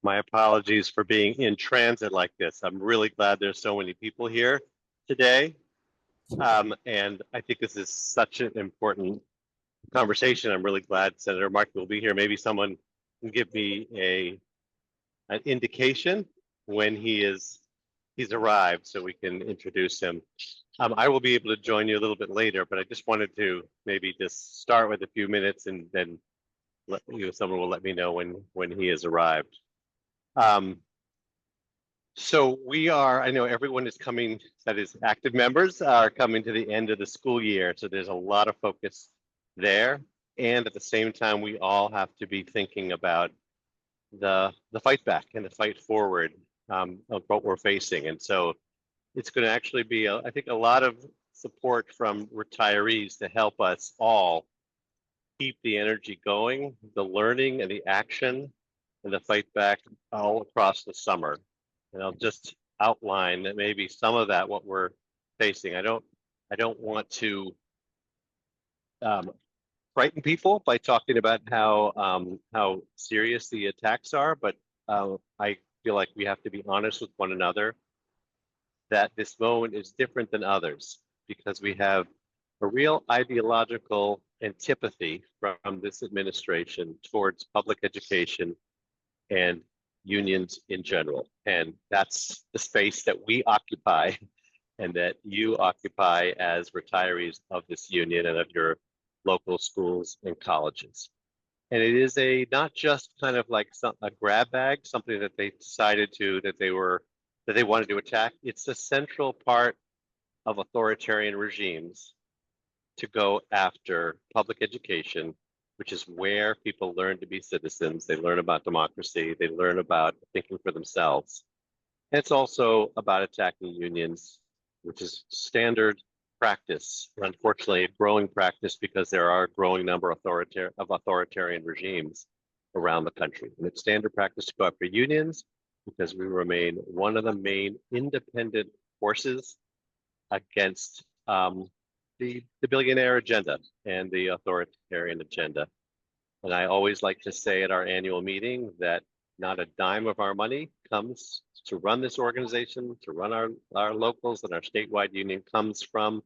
My apologies for being in transit like this. I'm really glad there's so many people here today. And I think this is such an important conversation. I'm really glad Senator Markey will be here. Maybe someone can give me an indication when he's arrived so we can introduce him. I will be able to join you a little bit later, but I just wanted to maybe just start with a few minutes and then someone will let me know when he has arrived. So I know everyone is coming, that is active members are coming to the end of the school year. So there's a lot of focus there. And at the same time, we all have to be thinking about the fight back and the fight forward of what we're facing. And so it's going to actually be, I think, a lot of support from retirees to help us all keep the energy going, the learning and the action and the fight back all across the summer. And I'll just outline that maybe some of that what we're facing. I don't want to frighten people by talking about how serious the attacks are, but I feel like we have to be honest with one another that this moment is different than others because we have a real ideological antipathy from this administration towards public education and unions in general. And that's the space that we occupy and that you occupy as retirees of this union and of your local schools and colleges. And it is not just kind of like a grab bag, something that they decided that they wanted to attack. It's a central part of authoritarian regimes to go after public education, which is where people learn to be citizens. They learn about democracy. They learn about thinking for themselves. And it's also about attacking unions, which is standard practice, unfortunately a growing practice because there are a growing number of authoritarian regimes around the country. And it's standard practice to go after unions because we remain one of the main independent forces against the billionaire agenda and the authoritarian agenda. And I always like to say at our annual meeting that not a dime of our money comes to run this organization, to run our locals and our statewide union comes from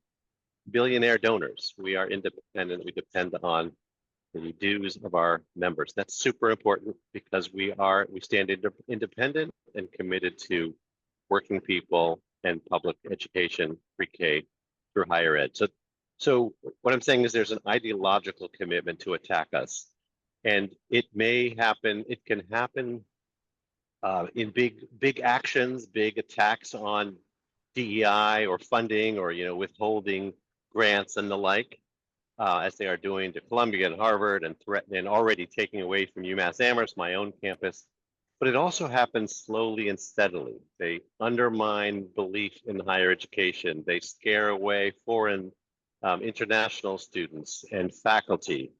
billionaire donors. We are independent. We depend on the dues of our members. That's super important because we stand independent and committed to working people and public education, pre-K through higher ed. So what I'm saying is there's an ideological commitment to attack us. And it can happen in big actions, big attacks on DEI or funding or withholding grants and the like, as they are doing to Columbia and Harvard and already taking away from UMass Amherst, my own campus. But it also happens slowly and steadily. They undermine belief in higher education. They scare away foreign international students and faculty.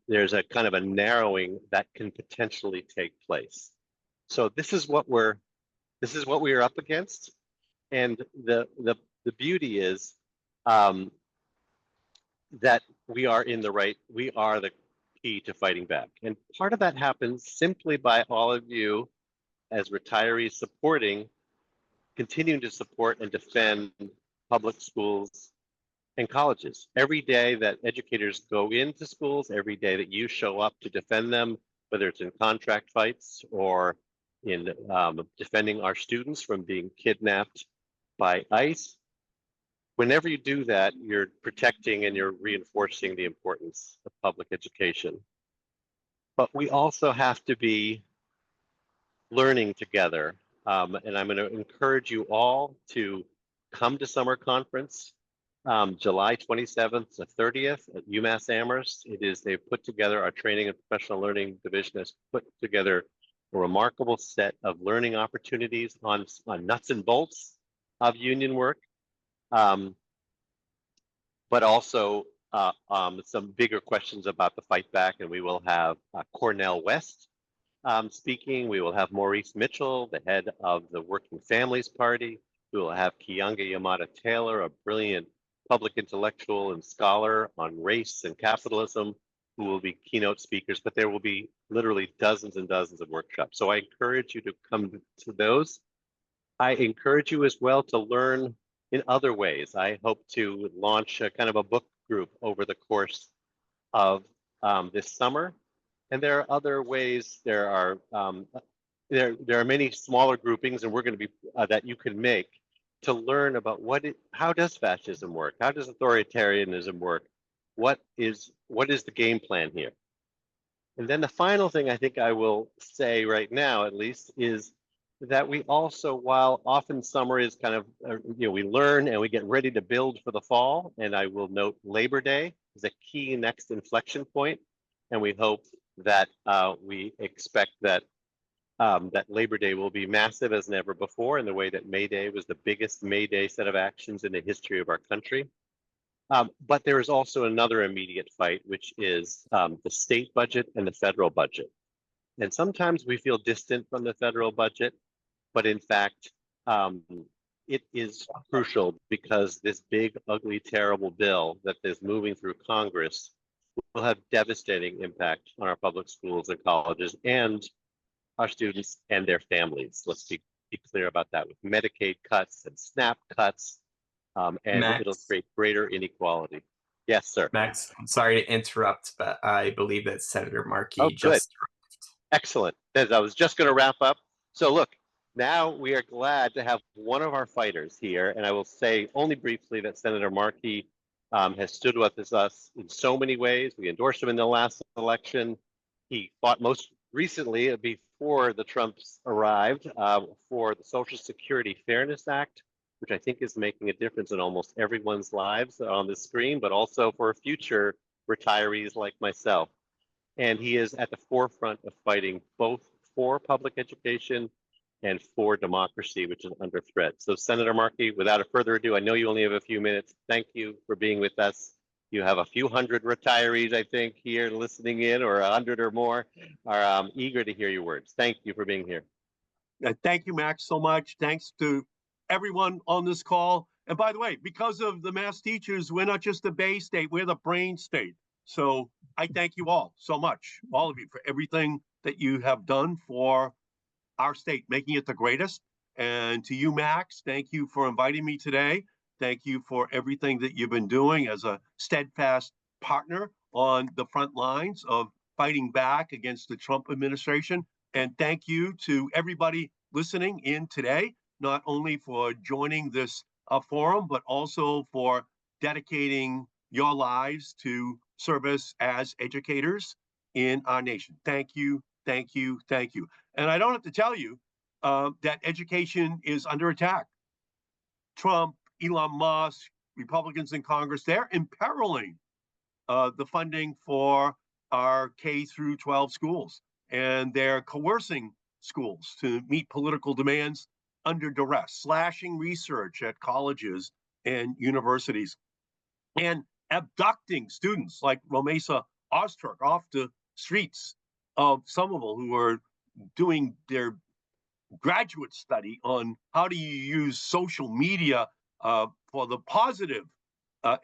There's a kind of a narrowing that can potentially take place. So this is what we are up against, and the beauty is that we are the key to fighting back. And part of that happens simply by all of you as retirees continuing to support and defend public schools and colleges. Every day that educators go into schools, every day that you show up to defend them, whether it's in contract fights or in defending our students from being kidnapped by ICE, whenever you do that, you're protecting and you're reinforcing the importance of public education. But we also have to be learning together. And I'm going to encourage you all to come to summer conference, July 27th to 30th at UMass Amherst. They've put together, our training and professional learning division has put together a remarkable set of learning opportunities on nuts and bolts of union work. But also some bigger questions about the fight back, and we will have Cornel West speaking. We will have Maurice Mitchell, the head of the Working Families Party. We will have Keeanga Yamada Taylor, a brilliant public intellectual and scholar on race and capitalism. who will be keynote speakers, but there will be literally dozens and dozens of workshops. So I encourage you to come to those. I encourage you as well to learn in other ways. I hope to launch a kind of a book group over the course of this summer. And there are other ways. There are many smaller groupings, and we're going to be that you can make to learn about how does fascism work? How does authoritarianism work? What is the game plan here? And then the final thing I think I will say right now, at least, is that we also, while often summer is kind of, we learn and we get ready to build for the fall. And I will note Labor Day is a key next inflection point, and we hope that we expect that that Labor Day will be massive as never before, in the way that May Day was the biggest May Day set of actions in the history of our country. But there is also another immediate fight, which is the state budget and the federal budget. And sometimes we feel distant from the federal budget, but in fact, it is crucial, because this big, ugly, terrible bill that is moving through Congress will have devastating impact on our public schools and colleges and our students and their families. Let's be clear about that, with Medicaid cuts and SNAP cuts, and Max, it'll create greater inequality. Yes, sir. Max, I'm sorry to interrupt, but I believe that Senator Oh, Markey good. just Excellent. As I was just going to wrap up. So look, now we are glad to have one of our fighters here. And I will say only briefly that Senator Markey has stood with us in so many ways. We endorsed him in the last election. He fought most recently, before the Trumps arrived, for the Social Security Fairness Act, which I think is making a difference in almost everyone's lives on the screen, but also for future retirees like myself. And he is at the forefront of fighting both for public education and for democracy, which is under threat. So Senator Markey, without a further ado, I know you only have a few minutes. Thank you for being with us. You have a few hundred retirees, I think, here listening in, or 100 or more, are eager to hear your words. Thank you for being here. Thank you, Max, so much. Thanks to everyone on this call. And by the way, because of the Mass teachers, we're not just the Bay State, we're the Brain State. So I thank you all so much, all of you, for everything that you have done for our state, making it the greatest. And to you, Max, thank you for inviting me today. Thank you for everything that you've been doing as a steadfast partner on the front lines of fighting back against the Trump administration. And thank you to everybody listening in today, not only for joining this forum, but also for dedicating your lives to service as educators in our nation. Thank you, thank you, thank you. And I don't have to tell you that education is under attack. Trump, Elon Musk, Republicans in Congress, they're imperiling the funding for our K through 12 schools. And they're coercing schools to meet political demands under duress, slashing research at colleges and universities, and abducting students like Romesa Ozturk off the streets of Somerville, who are doing their graduate study on how do you use social media for the positive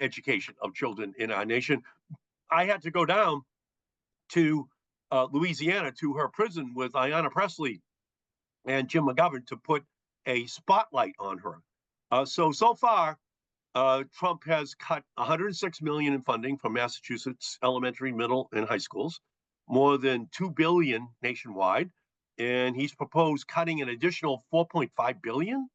education of children in our nation. I had to go down to Louisiana, to her prison with Ayanna Pressley and Jim McGovern, to put a spotlight on her. So far, Trump has cut $106 million in funding from Massachusetts elementary, middle, and high schools, more than $2 billion nationwide, and he's proposed cutting an additional $4.5 billion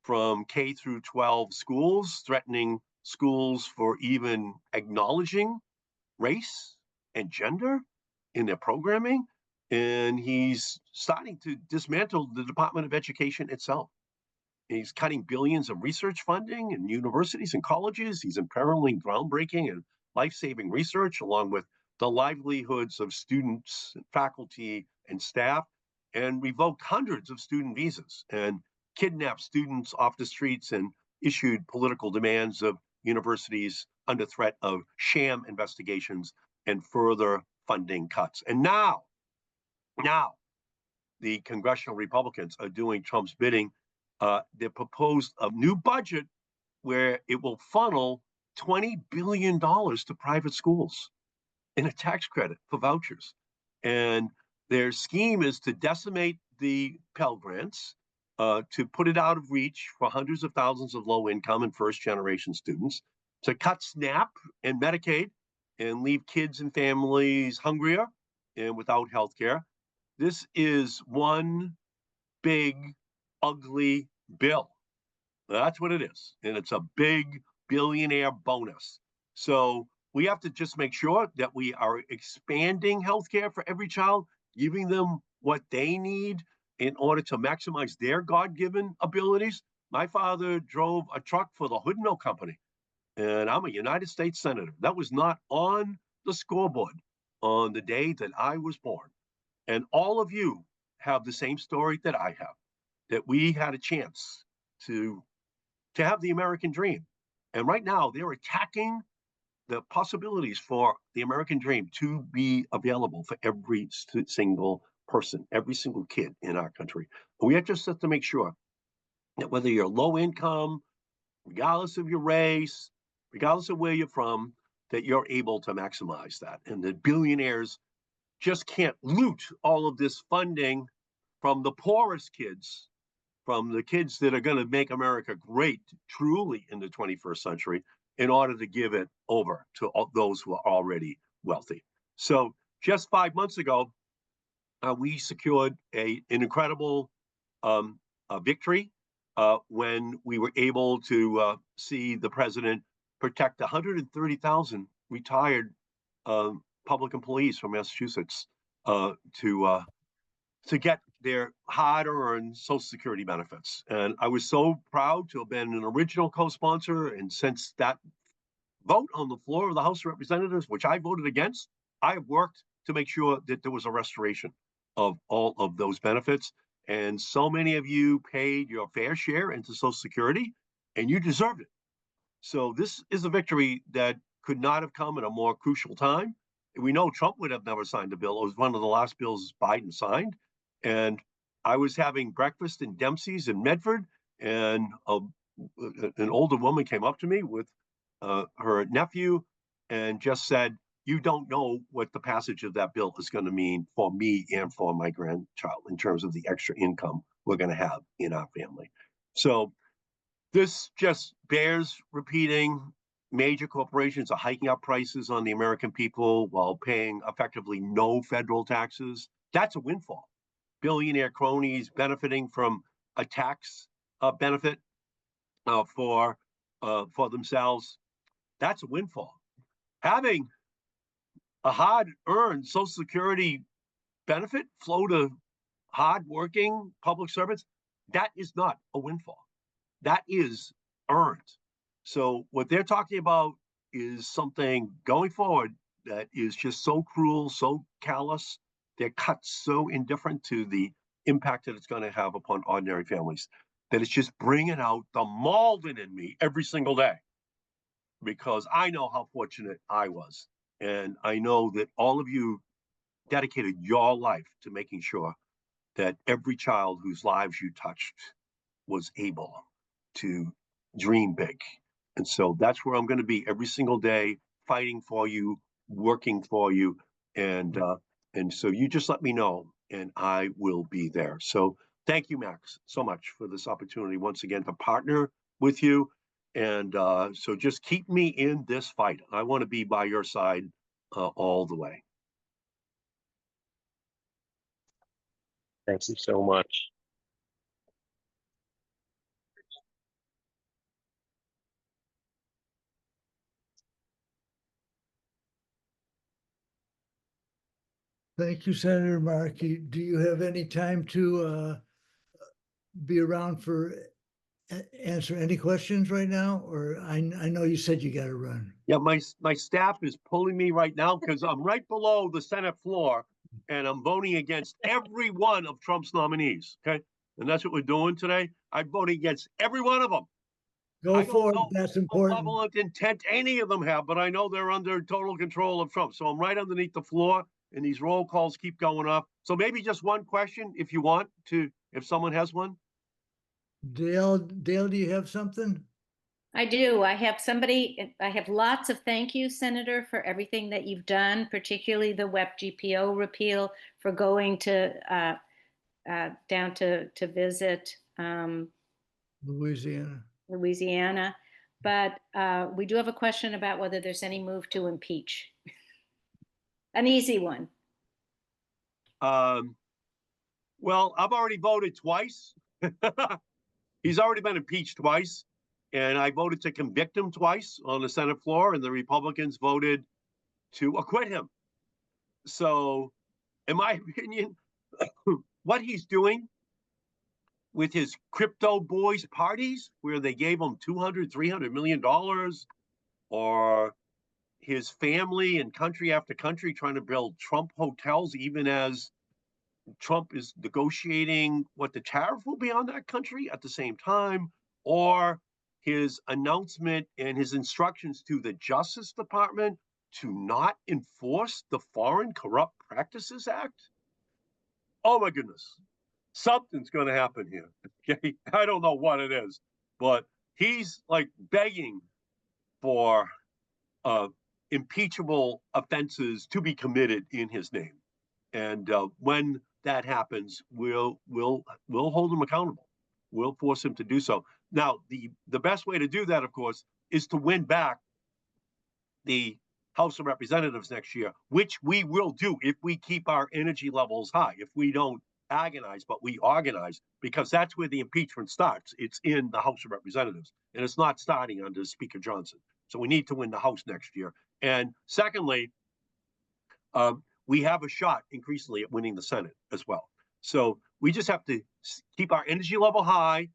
from K through 12 schools, threatening schools for even acknowledging race and gender in their programming. And he's starting to dismantle the Department of Education itself. He's cutting billions of research funding in universities and colleges. He's imperiling groundbreaking and life-saving research, along with the livelihoods of students, faculty, and staff, and revoked hundreds of student visas and kidnapped students off the streets and issued political demands of universities under threat of sham investigations and further funding cuts. And now, the congressional Republicans are doing Trump's bidding. They proposed a new budget where it will funnel $20 billion to private schools. in a tax credit for vouchers. And their scheme is to decimate the Pell Grants, to put it out of reach for hundreds of thousands of low income and first generation students, to cut SNAP and Medicaid and leave kids and families hungrier and without health care. This is one big, ugly bill. That's what it is. And it's a big billionaire bonus. So we have to just make sure that we are expanding healthcare for every child, giving them what they need in order to maximize their God-given abilities. My father drove a truck for the Hood Mill Company, and I'm a United States Senator. That was not on the scoreboard on the day that I was born. And all of you have the same story that I have, that we had a chance to have the American dream. And right now, they're attacking the possibilities for the American dream to be available for every single person, every single kid in our country. We just have to make sure that whether you're low income, regardless of your race, regardless of where you're from, that you're able to maximize that. And the billionaires just can't loot all of this funding from the poorest kids, from the kids that are going to make America great truly in the 21st century, in order to give it over to those who are already wealthy. So just 5 months ago, we secured an incredible victory when we were able to see the president protect 130,000 retired public employees from Massachusetts to get their hard-earned Social Security benefits. And I was so proud to have been an original co-sponsor. And since that vote on the floor of the House of Representatives, which I voted against, I have worked to make sure that there was a restoration of all of those benefits. And so many of you paid your fair share into Social Security, and you deserved it. So this is a victory that could not have come at a more crucial time. We know Trump would have never signed the bill. It was one of the last bills Biden signed. And I was having breakfast in Dempsey's in Medford, and an older woman came up to me with her nephew and just said, "You don't know what the passage of that bill is going to mean for me and for my grandchild in terms of the extra income we're going to have in our family." So this just bears repeating. Major corporations are hiking up prices on the American people while paying effectively no federal taxes. That's a windfall. Billionaire cronies benefiting from a tax benefit for themselves. That's a windfall. Having a hard-earned Social Security benefit flow to hard-working public servants, that is not a windfall. That is earned. So what they're talking about is something going forward that is just so cruel, so callous. They're cut so indifferent to the impact that it's going to have upon ordinary families that it's just bringing out the Malden in me every single day, because I know how fortunate I was. And I know that all of you dedicated your life to making sure that every child whose lives you touched was able to dream big. And so that's where I'm going to be every single day, fighting for you, working for you. And so you just let me know and I will be there. So thank you, Max, so much for this opportunity once again to partner with you. And so just keep me in this fight. I want to be by your side all the way. Thank you so much. Thank you, Senator Markey. Do you have any time to be around for answer any questions right now? Or I know you said you got to run. Yeah, my staff is pulling me right now because I'm right below the Senate floor and I'm voting against every one of Trump's nominees. Okay. And that's what we're doing today. I'm voting against every one of them. Go forward. That's important. Malevolent intent any of them have, but I know they're under total control of Trump. So I'm right underneath the floor and these roll calls keep going up. So maybe just one question if you want to, if someone has one. Dale, do you have something? I do. I have lots of thank you, Senator, for everything that you've done, particularly the WEP GPO repeal, for going to down to visit Louisiana. Louisiana. But we do have a question about whether there's any move to impeach. An easy one. Well, I've already voted twice. He's already been impeached twice, and I voted to convict him twice on the Senate floor, and the Republicans voted to acquit him. So, in my opinion, what he's doing with his crypto boys parties, where they gave him $200-300 million, or his family and country after country trying to build Trump hotels, even as Trump is negotiating what the tariff will be on that country at the same time, or his announcement and his instructions to the Justice Department to not enforce the Foreign Corrupt Practices Act. Oh my goodness, something's going to happen here. Okay, I don't know what it is, but he's like begging for impeachable offenses to be committed in his name. And when that happens, we'll hold him accountable. We'll force him to do so. Now, the best way to do that, of course, is to win back the House of Representatives next year, which we will do if we keep our energy levels high, if we don't agonize, but we organize, because that's where the impeachment starts. It's in the House of Representatives, and it's not starting under Speaker Johnson. So we need to win the House next year. And secondly, we have a shot increasingly at winning the Senate as well. So we just have to keep our energy level high.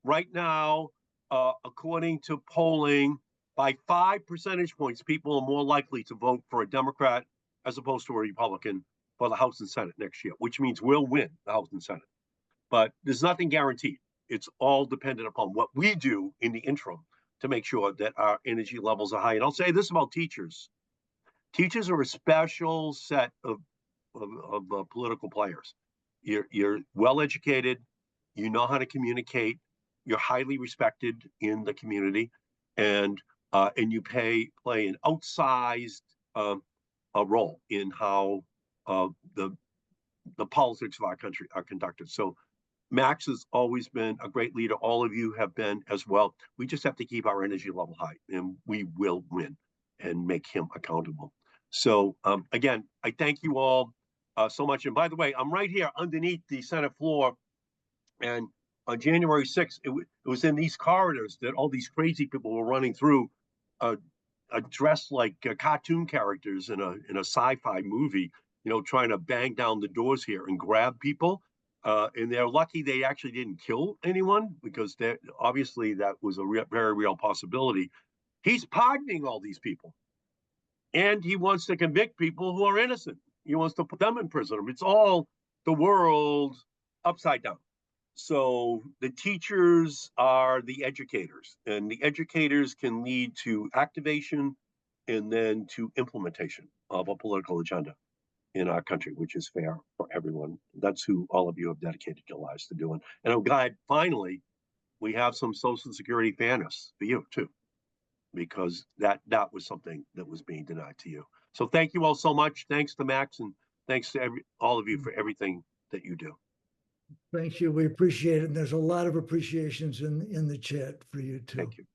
Right now, according to polling, by 5 percentage points, people are more likely to vote for a Democrat as opposed to a Republican for the House and Senate next year, which means we'll win the House and Senate. But there's nothing guaranteed. It's all dependent upon what we do in the interim to make sure that our energy levels are high. And I'll say this about teachers. Teachers are a special set of political players. You're well educated, you know how to communicate, you're highly respected in the community, and you play an outsized a role in how the politics of our country are conducted. So Max has always been a great leader. All of you have been as well. We just have to keep our energy level high, and we will win and make him accountable. So again, I thank you all so much. And by the way, I'm right here underneath the Senate floor. And on January 6th, it was in these corridors that all these crazy people were running through, dressed like cartoon characters in a sci-fi movie, you know, trying to bang down the doors here and grab people. And they're lucky they actually didn't kill anyone, because obviously that was a very real possibility. He's pardoning all these people. And he wants to convict people who are innocent. He wants to put them in prison. It's all the world upside down. So the teachers are the educators, and the educators can lead to activation and then to implementation of a political agenda in our country, which is fair for everyone. That's who all of you have dedicated your lives to doing. And I'm glad finally we have some Social Security fairness for you too, because that was something that was being denied to you. So thank you all so much. Thanks to Max, and thanks to all of you for everything that you do. Thank you. We appreciate it. And there's a lot of appreciations in the chat for you too. Thank you.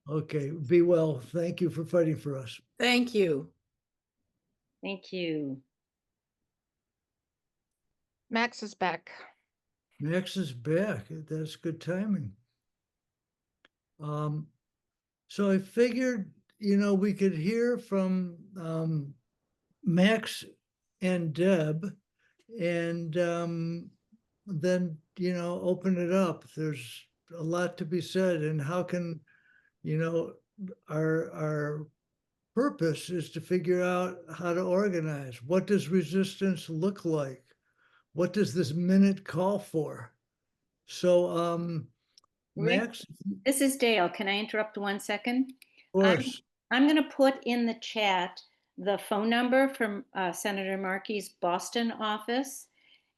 Okay, be well. Thank you for fighting for us. Thank you. Thank you. Max is back. Max is back. That's good timing. So I figured, you know, we could hear from Max and Deb, and then, you know, open it up. There's a lot to be said, and how can, you know, our purpose is to figure out how to organize. What does resistance look like? What does this minute call for? So, Max, This is Dale. Can I interrupt 1 second? of course. I'm going to put in the chat the phone number from Senator Markey's Boston office,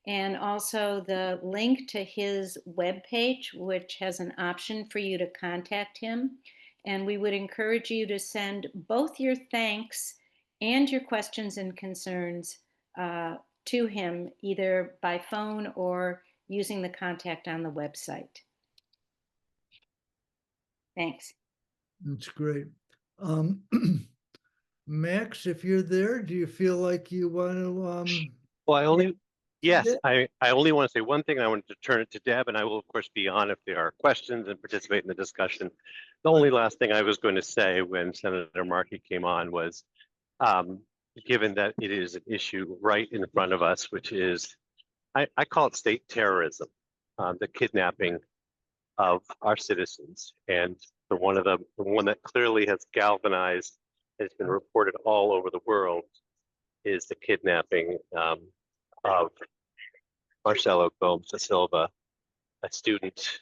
and also the link to his webpage, which has an option for you to contact him. And we would encourage you to send both your thanks and your questions and concerns to him, either by phone or using the contact on the website. Thanks. That's great. Max, if you're there, do you feel like you want to, Well, yes, Deb? I only want to say one thing. I wanted to turn it to Deb, and I will, of course, be on if there are questions and participate in the discussion. The only last thing I was going to say when Senator Markey came on was, given that it is an issue right in front of us, which is, I call it state terrorism, the kidnapping of our citizens. And the one that clearly has galvanized, has been reported all over the world, is the kidnapping of Marcelo Gomes da Silva, a student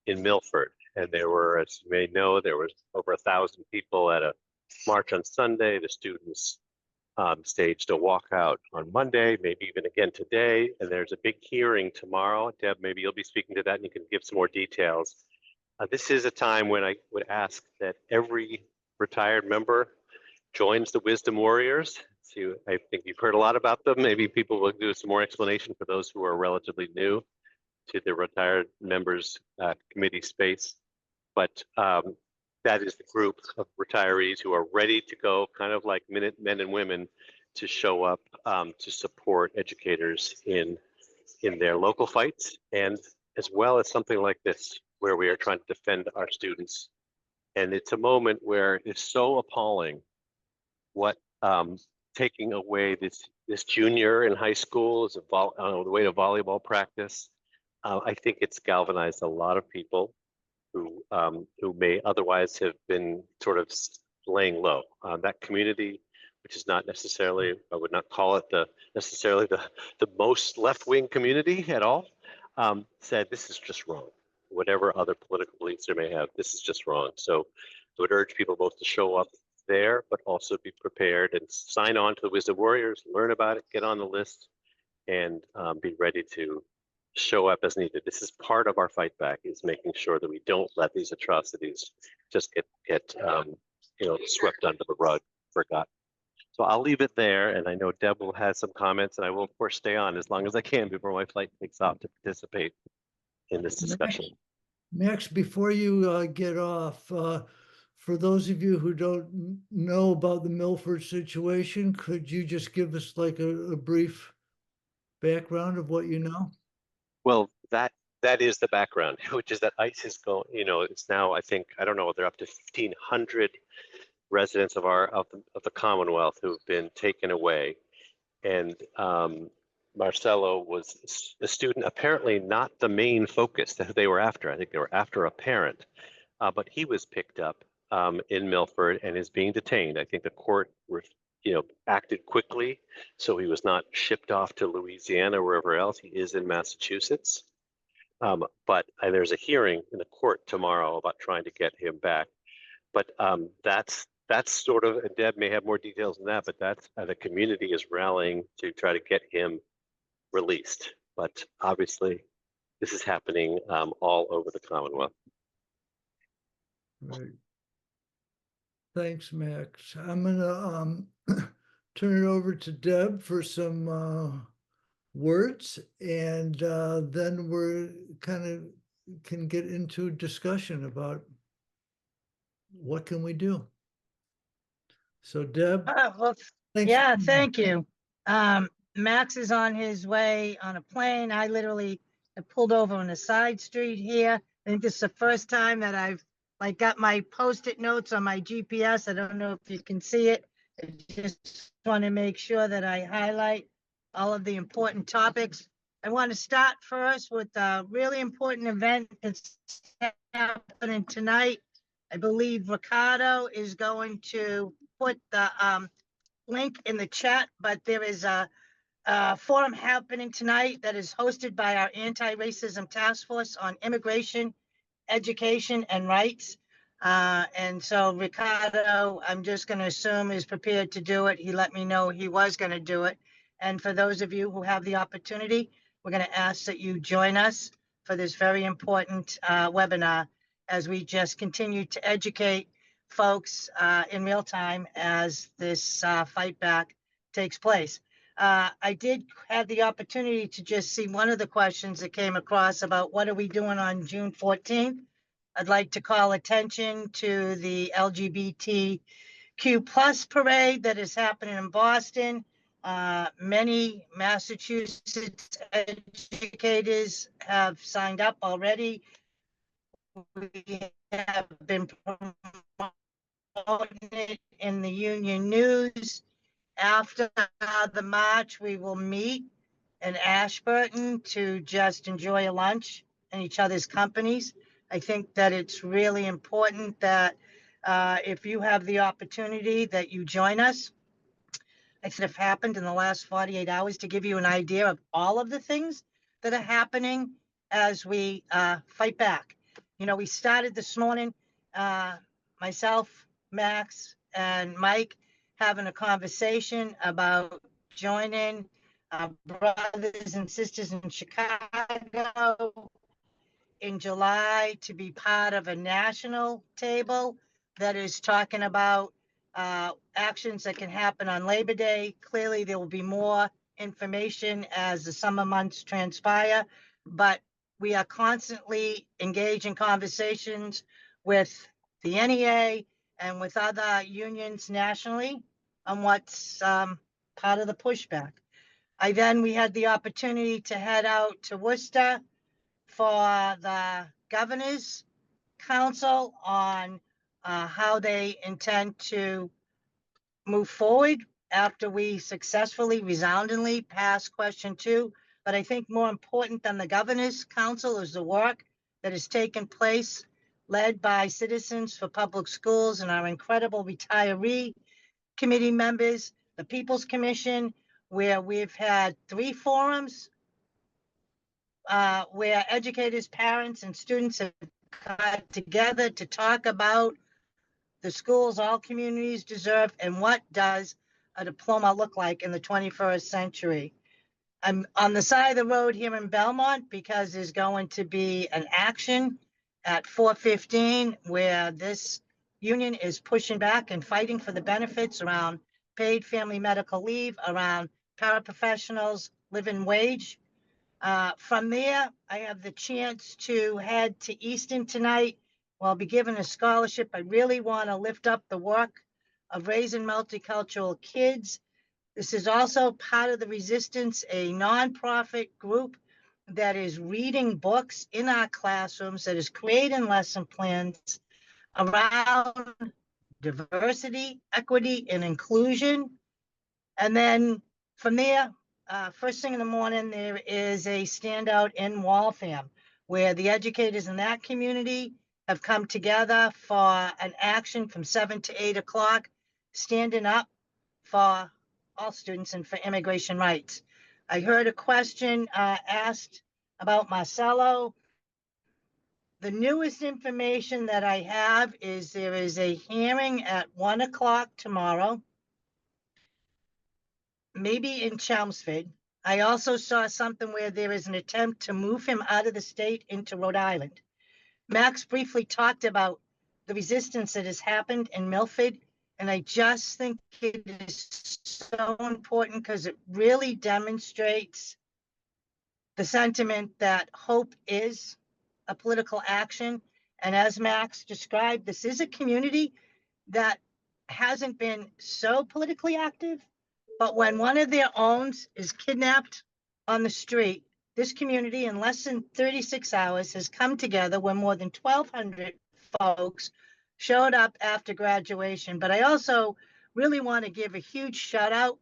in Milford. And there were, as you may know, there was over 1,000 people at a march on Sunday. The students staged a walkout on Monday, maybe even again today. And there's a big hearing tomorrow. Deb, maybe you'll be speaking to that and you can give some more details. This is a time when I would ask that every retired member joins the Wisdom Warriors. So I think you've heard a lot about them. Maybe people will do some more explanation for those who are relatively new to the retired members committee space. But that is the group of retirees who are ready to go, kind of like men and women, to show up to support educators in their local fights, and as well as something like this, where we are trying to defend our students. And it's a moment where it's so appalling what taking away this junior in high school is on the way to volleyball practice. I think it's galvanized a lot of people who may otherwise have been sort of laying low. That community, which is not necessarily, I would not call it necessarily the most left-wing community at all, said this is just wrong. Whatever other political beliefs they may have, this is just wrong. So I would urge people both to show up there, but also be prepared and sign on to the Wisdom Warriors, learn about it, get on the list, and be ready to show up as needed. This is part of our fight back, is making sure that we don't let these atrocities just get swept under the rug, forgotten. So I'll leave it there, and I know Deb will have some comments, and I will of course stay on as long as I can before my flight takes off to participate in this discussion. Max, before you get off, for those of you who don't know about the Milford situation, could you just give us like a brief background of what you know? Well, that is the background, which is that ICE is going, it's now, I think, I don't know, they're up to 1,500 residents of the Commonwealth who've been taken away. And Marcelo was a student, apparently not the main focus that they were after. I think they were after a parent, but he was picked up in Milford and is being detained. I think the court acted quickly, so he was not shipped off to Louisiana or wherever else. He is in Massachusetts. But there's a hearing in the court tomorrow about trying to get him back. But that's sort of, and Deb may have more details than that, but that's the community is rallying to try to get him released. But obviously, this is happening all over the Commonwealth. Right. Thanks, Max. I'm gonna turn it over to Deb for some words, and then we're can get into discussion about what can we do. So Deb. Well, thanks. yeah, thank you. Max is on his way on a plane. I literally pulled over on a side street here. I think this is the first time that I've got my Post-it notes on my GPS. I don't know if you can see it. I just want to make sure that I highlight all of the important topics. I want to start first with a really important event that's happening tonight. I believe Ricardo is going to put the link in the chat, but there is a forum happening tonight that is hosted by our Anti-Racism Task Force on Immigration, Education, and Rights. And so Ricardo, I'm just going to assume, is prepared to do it. He let me know he was going to do it. And for those of you who have the opportunity, we're going to ask that you join us for this very important webinar as we just continue to educate folks in real time as this fight back takes place. I did have the opportunity to just see one of the questions that came across about what are we doing on June 14th. I'd like to call attention to the LGBTQ plus parade that is happening in Boston. Many Massachusetts educators have signed up already. We have been promoting it in the Union News. After the march, we will meet in Ashburton to just enjoy a lunch in each other's companies. I think that it's really important that if you have the opportunity that you join us. I should have happened in the last 48 hours to give you an idea of all of the things that are happening as we fight back. You know, we started this morning, myself, Max, and Mike having a conversation about joining brothers and sisters in Chicago in July to be part of a national table that is talking about actions that can happen on Labor Day. Clearly, there will be more information as the summer months transpire, but we are constantly engaged in conversations with the NEA and with other unions nationally on what's part of the pushback. We had the opportunity to head out to Worcester for the Governor's Council on how they intend to move forward after we successfully, resoundingly passed question 2. But I think more important than the Governor's Council is the work that has taken place, led by Citizens for Public Schools and our incredible retiree committee members, the People's Commission, where we've had 3 forums where educators, parents, and students have got together to talk about the schools all communities deserve and what does a diploma look like in the 21st century. I'm on the side of the road here in Belmont because there's going to be an action at 4:15 where this union is pushing back and fighting for the benefits around paid family medical leave, around paraprofessionals, living wage. From there, I have the chance to head to Easton tonight. I'll be given a scholarship. I really want to lift up the work of raising multicultural kids. This is also part of the Resistance, a nonprofit group that is reading books in our classrooms, that is creating lesson plans around diversity, equity, and inclusion. And then from there, first thing in the morning, there is a standout in Waltham where the educators in that community have come together for an action from 7 to 8 o'clock, standing up for all students and for immigration rights. I heard a question asked about Marcelo. The newest information that I have is there is a hearing at 1 o'clock tomorrow, maybe in Chelmsford. I also saw something where there is an attempt to move him out of the state into Rhode Island. Max briefly talked about the resistance that has happened in Milford, and I just think it is so important because it really demonstrates the sentiment that hope is a political action. And as Max described, this is a community that hasn't been so politically active, but when one of their own is kidnapped on the street, this community in less than 36 hours has come together where more than 1,200 folks showed up after graduation. But I also really want to give a huge shout out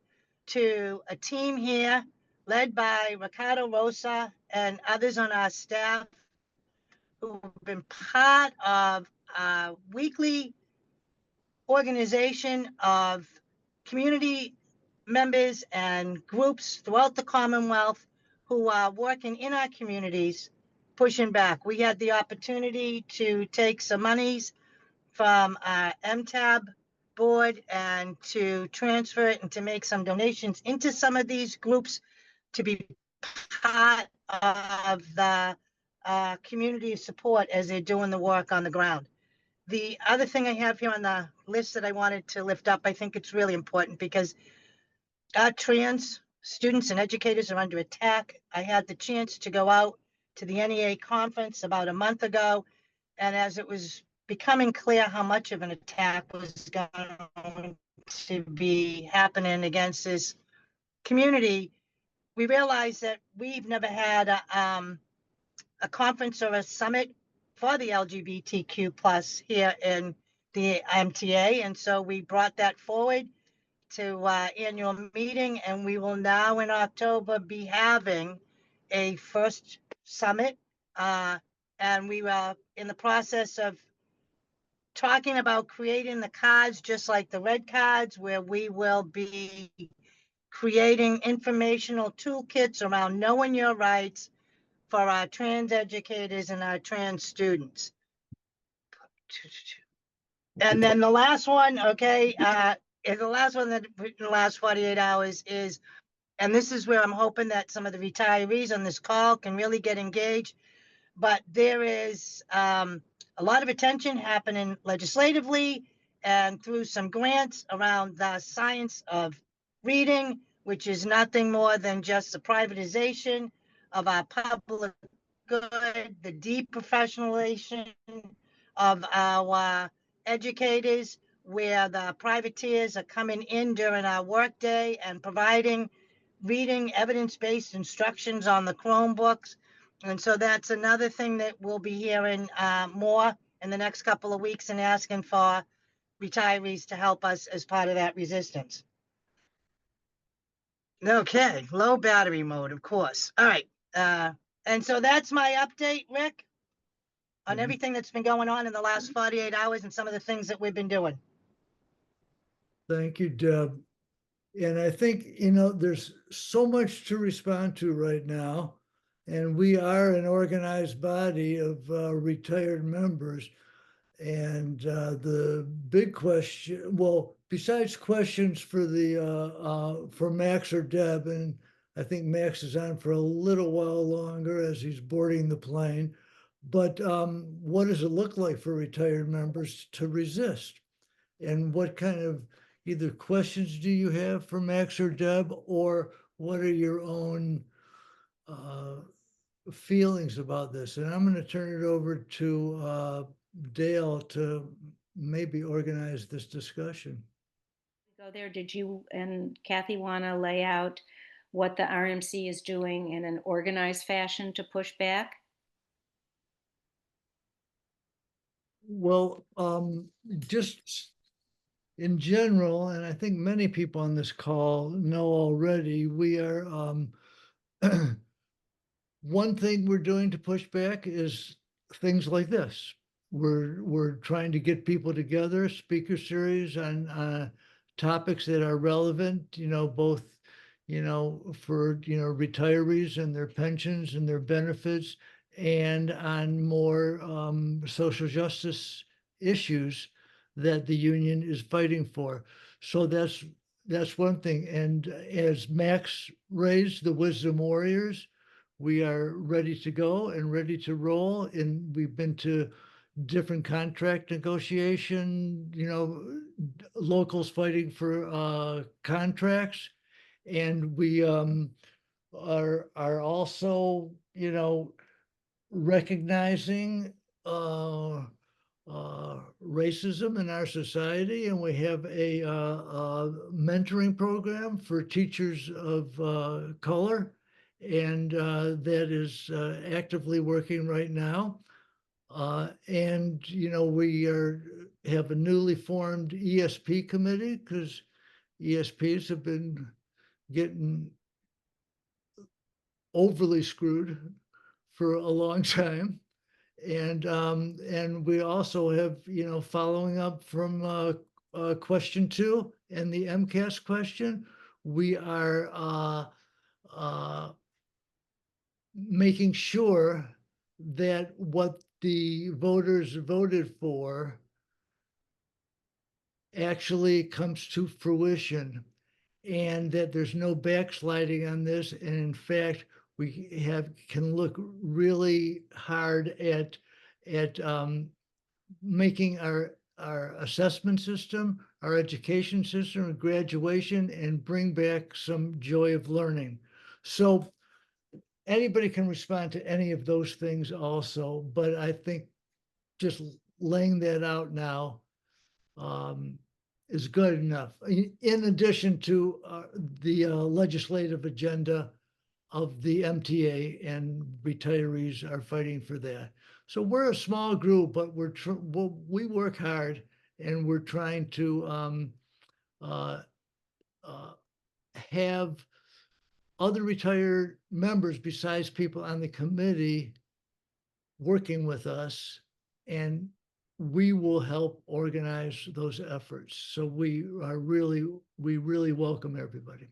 to a team here led by Ricardo Rosa and others on our staff who've been part of a weekly organization of community members and groups throughout the Commonwealth who are working in our communities, pushing back. We had the opportunity to take some monies from our MTAB board and to transfer it and to make some donations into some of these groups to be part of the community support as they're doing the work on the ground. The other thing I have here on the list that I wanted to lift up, I think it's really important because our trans students and educators are under attack. I had the chance to go out to the NEA conference about a month ago, and as it was becoming clear how much of an attack was going to be happening against this community, we realized that we've never had a conference or a summit for the LGBTQ plus here in the MTA. And so we brought that forward to annual meeting, and we will now in October be having a first summit. And we are in the process of talking about creating the cards, just like the red cards, where we will be creating informational toolkits around knowing your rights for our trans educators and our trans students. And then the last one, okay, is the last one that in the last 48 hours is, and this is where I'm hoping that some of the retirees on this call can really get engaged, but there is a lot of attention happening legislatively and through some grants around the science of reading, which is nothing more than just the privatization of our public good, the deprofessionalization of our educators, where the privateers are coming in during our workday and providing reading evidence-based instructions on the Chromebooks. And so that's another thing that we'll be hearing more in the next couple of weeks, and asking for retirees to help us as part of that resistance. Okay, low battery mode, of course. All right. And so that's my update, Rick, on Mhm. everything that's been going on in the last 48 hours and some of the things that we've been doing. Thank you, Deb. And I think, there's so much to respond to right now. And we are an organized body of retired members. And the big question, well, besides questions for for Max or Deb, and I think Max is on for a little while longer as he's boarding the plane. But what does it look like for retired members to resist? And what kind of either questions do you have for Max or Deb, or what are your own feelings about this? And I'm going to turn it over to Dale to maybe organize this discussion. Go there. Did you and Kathy want to lay out what the RMC is doing in an organized fashion to push back? Well, just in general, and I think many people on this call know already, we are one thing we're doing to push back is things like this. We're trying to get people together, speaker series on topics that are relevant, both, for, retirees and their pensions and their benefits, and on more social justice issues that the union is fighting for. So that's one thing. And as Max raised, the Wisdom Warriors, we are ready to go and ready to roll. And we've been to different contract negotiation, locals fighting for contracts. And we are also, recognizing racism in our society, and we have a mentoring program for teachers of color, and that is actively working right now. And we have a newly formed ESP committee, because ESPs have been getting overly screwed for a long time. And we also have, following up from question 2 and the MCAS question, we are making sure that what the voters voted for actually comes to fruition, and that there's no backsliding on this. And in fact, we can look really hard at making our assessment system, our education system, and graduation, and bring back some joy of learning. So anybody can respond to any of those things also, but I think just laying that out now is good enough. In addition to the legislative agenda of the MTA, and retirees are fighting for that. So we're a small group, but we work hard, and we're trying to have other retired members besides people on the committee working with us, and we will help organize those efforts. So we really welcome everybody.